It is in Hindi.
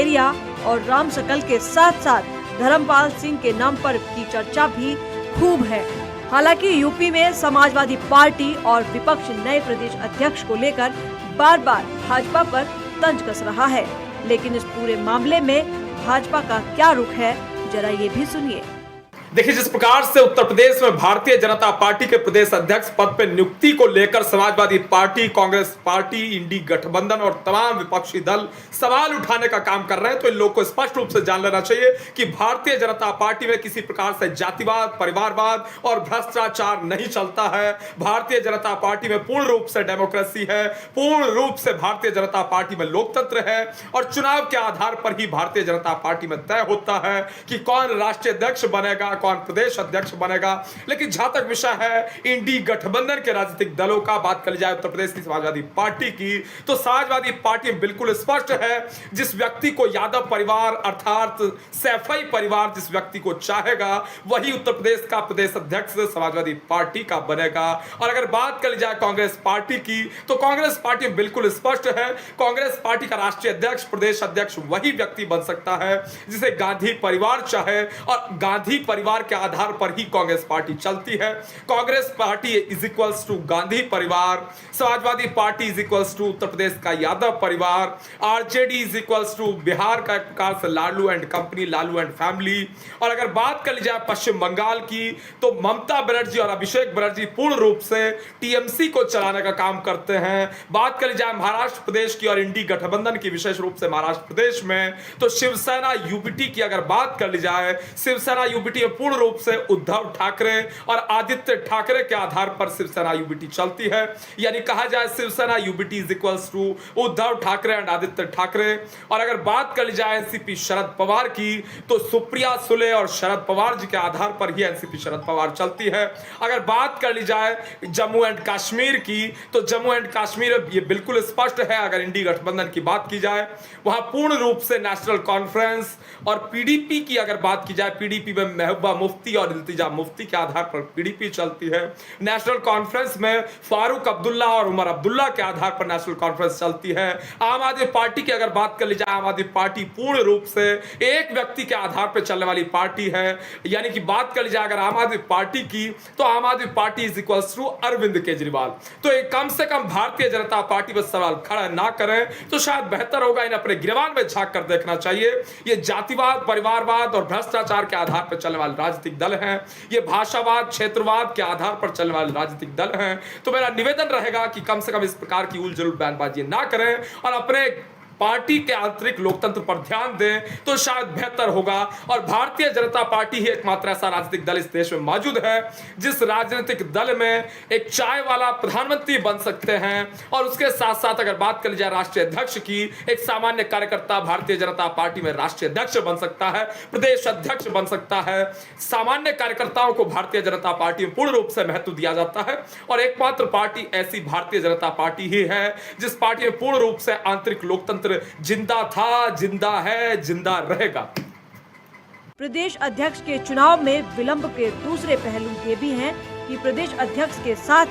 खेरिया और राम सकल के साथ साथ धर्मपाल सिंह के नाम पर की चर्चा भी खूब है। हालांकि यूपी में समाजवादी पार्टी और विपक्ष नए प्रदेश अध्यक्ष को लेकर बार बार भाजपा पर तंज कस रहा है, लेकिन इस पूरे मामले में भाजपा का क्या रुख है, जरा ये भी सुनिए। देखिए, जिस प्रकार से उत्तर प्रदेश में भारतीय जनता पार्टी के प्रदेश अध्यक्ष पद पर नियुक्ति को लेकर समाजवादी पार्टी, कांग्रेस पार्टी, इंडी गठबंधन और तमाम विपक्षी दल सवाल उठाने का काम कर रहे हैं, तो इन लोगों को स्पष्ट रूप से जान लेना चाहिए कि भारतीय जनता पार्टी में किसी प्रकार से जातिवाद, परिवारवाद और भ्रष्टाचार नहीं चलता है। भारतीय जनता पार्टी में पूर्ण रूप से डेमोक्रेसी है, पूर्ण रूप से भारतीय जनता पार्टी में लोकतंत्र है और चुनाव के आधार पर ही भारतीय जनता पार्टी में तय होता है कि कौन राष्ट्रीय अध्यक्ष बनेगा, कौन प्रदेश अध्यक्ष बनेगा। लेकिन जहां तक विषय है इंडी गठबंधन के राजनीतिक दलों का, बात कर जाए उत्तर प्रदेश की समाजवादी पार्टी की, तो समाजवादी पार्टी बिल्कुल स्पष्ट है, जिस व्यक्ति को यादव परिवार अर्थात सैफई परिवार जिस व्यक्ति को चाहेगा वही उत्तर प्रदेश का प्रदेश अध्यक्ष समाजवादी पार्टी का बनेगा। और अगर बात कर जाए कांग्रेस पार्टी की, तो कांग्रेस पार्टी बिल्कुल स्पष्ट है, कांग्रेस पार्टी का राष्ट्रीय अध्यक्ष, प्रदेश अध्यक्ष वही व्यक्ति बन सकता है जिसे गांधी परिवार चाहे, और गांधी परिवार के आधार पर ही कांग्रेस पार्टी चलती है। Congress party is equals to Gandhi परिवार, Samajwadi party is equals to Uttar Pradesh का यादव परिवार, RJD is equals to Bihar का एक प्रकार से Lalu and company, Lalu and family. और अगर बात कर ली जाए पश्चिम बंगाल की, तो ममता बनर्जी और अभिषेक बनर्जी पूर्ण रूप से टीएमसी को चलाने का काम करते हैं। बात कर ली जाए महाराष्ट्र प्रदेश की और इंडी गठबंधन की, विशेष रूप से महाराष्ट्र प्रदेश में, तो शिवसेना यूबीटी की अगर बात कर ली जाए, शिवसेना यूबीटी पूर्ण रूप से उद्धव ठाकरे और आदित्य ठाकरे के आधार पर शिवसेना यूबीटी चलती है। यानी कहा जाए Shiv Sena UBT is equals to Uddhav Thackeray and Aaditya Thackeray. और अगर बात कर ली जाए एनसीपी शरद पवार की, तो सुप्रिया सुले और शरद पवार जी के आधार पर ही एनसीपी शरद पवार चलती है। अगर बात कर ली जाए जम्मू एंड कश्मीर की, तो जम्मू एंड कश्मीर ये बिल्कुल स्पष्ट है, अगर इंडी गठबंधन की बात की जाए वहां पूर्ण रूप से नेशनल कॉन्फ्रेंस और पीडीपी की अगर बात की जाए, पीडीपी में महबूबा मुफ्ती और इल्तिजा मुफ्ती के आधार पर पीडीपी चलती है। नेशनल कॉन्फ्रेंस में फारूक अब्दुल्ला और उमर अब्दुल्ला के आधार पर नेशनल कॉन्फ्रेंस चलती है। आम आदमी पार्टी की अगर बात कर ली जाए, आम आदमी पार्टी पूर्ण रूप से एक व्यक्ति के आधार पर चलने वाली पार्टी है। यानी कि बात कर ली जाए अगर आम आदमी पार्टी की, तो Aam Aadmi Party is equals to Arvind Kejriwal. तो एक कम से कम भारतीय जनता पार्टी पर सवाल खड़ा ना करें तो शायद बेहतर होगा, इन्हें अपने गिरबान में झांक कर देखना चाहिए। ये जातिवाद, परिवारवाद और भ्रष्टाचार के आधार पर चलने वाले राजनीतिक दल हैं, ये भाषावाद, क्षेत्रवाद के आधार पर चलने वाले राजनीतिक दल हैं। तो मेरा निवेदन रहेगा कि कम से कम इस प्रकार की उलझुल बयानबाजी ना करें और अपने पार्टी के आंतरिक लोकतंत्र पर ध्यान दें, तो शायद बेहतर होगा। और भारतीय जनता पार्टी ही एकमात्र ऐसा राजनीतिक दल इस देश में मौजूद है जिस राजनीतिक दल में एक चाय वाला प्रधानमंत्री बन सकते हैं, और उसके साथ साथ अगर बात कर जाए राष्ट्रीय अध्यक्ष की, एक सामान्य कार्यकर्ता भारतीय जनता पार्टी में राष्ट्रीय अध्यक्ष बन सकता है, प्रदेश अध्यक्ष बन सकता है। सामान्य कार्यकर्ताओं को भारतीय जनता पार्टी में पूर्ण रूप से महत्व दिया जाता है, और एकमात्र पार्टी ऐसी भारतीय जनता पार्टी ही है जिस पार्टी में पूर्ण रूप से आंतरिक लोकतंत्र जिंदा था, जिंदा है, जिंदा रहेगा। प्रदेश अध्यक्ष के चुनाव में विलंब के दूसरे पहलू ये भी हैं कि प्रदेश अध्यक्ष के साथ ही